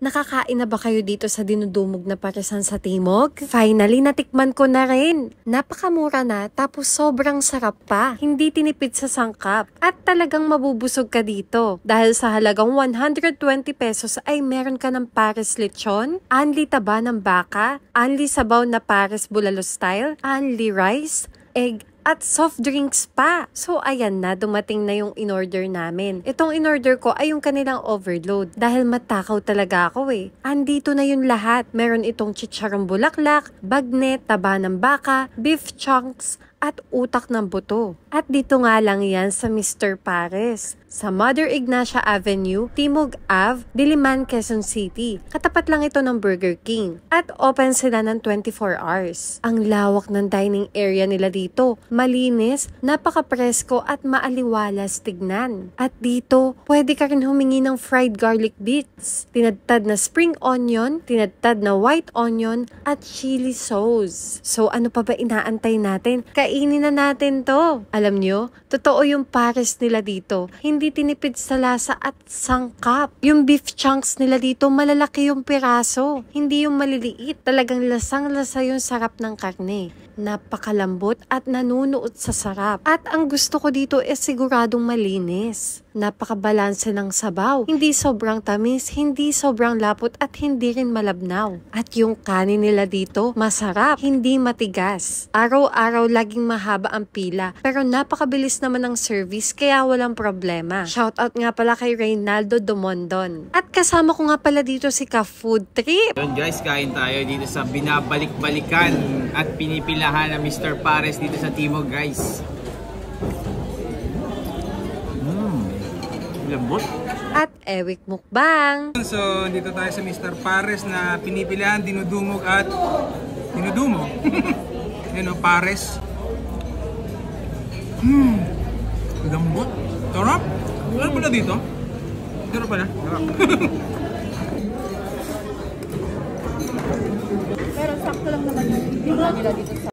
Nakakain na ba kayo dito sa dinudumog na paresan sa Timog? Finally, natikman ko na rin. Napakamura na, tapos sobrang sarap pa. Hindi tinipid sa sangkap. At talagang mabubusog ka dito. Dahil sa halagang 120 pesos ay meron ka ng pares lechon, anli taba ng baka, anli sabaw na pares bulalo style, anli rice, egg, at soft drinks pa. So ayan na, dumating na yung in-order namin. Itong in-order ko ay yung kanilang overload. Dahil matakaw talaga ako eh. Andito na yung lahat. Meron itong chicharong bulaklak, bagnet, taba ng baka, beef chunks, at utak ng buto. At dito nga lang yan sa Mr. Pares. Sa Mother Ignacia Avenue, Timog Ave, Diliman, Quezon City. Katapat lang ito ng Burger King. At open sila ng 24 hours. Ang lawak ng dining area nila dito. Malinis, napaka-presko at maaliwalas tignan. At dito, pwede ka rin humingi ng fried garlic bits, tinadtad na spring onion, tinadtad na white onion, at chili sauce. So ano pa ba inaantay natin? Kainin na natin to. Alam nyo, totoo yung pares nila dito. Hindi tinipid sa lasa at sangkap. Yung beef chunks nila dito, malalaki yung piraso. Hindi yung maliliit. Talagang lasang-lasa yung sarap ng karne. Napakalambot at nanunuot sa sarap. At ang gusto ko dito is siguradong malinis. Napakabalanse ng sabaw. Hindi sobrang tamis, hindi sobrang lapot at hindi rin malabnaw. At yung kanin nila dito, masarap, hindi matigas. Araw-araw laging mahaba ang pila. Pero napakabilis naman ng service kaya walang problema. Shoutout nga pala kay Reynaldo Dumondon. At kasama ko nga pala dito si Ka Food Trip. Yun guys, kain tayo dito sa binabalik-balikan at pinipilahan na Mr. Pares dito sa Timog guys. Lambot. At Ewik Mukbang. So, dito tayo sa Mr. Pares na pinipilahan, dinudumog at dinudumog. Yan o, Pares. Lambot. Sarap. Ano pala dito? Sarap pala. Pero sakto lang naman yung nila dito sa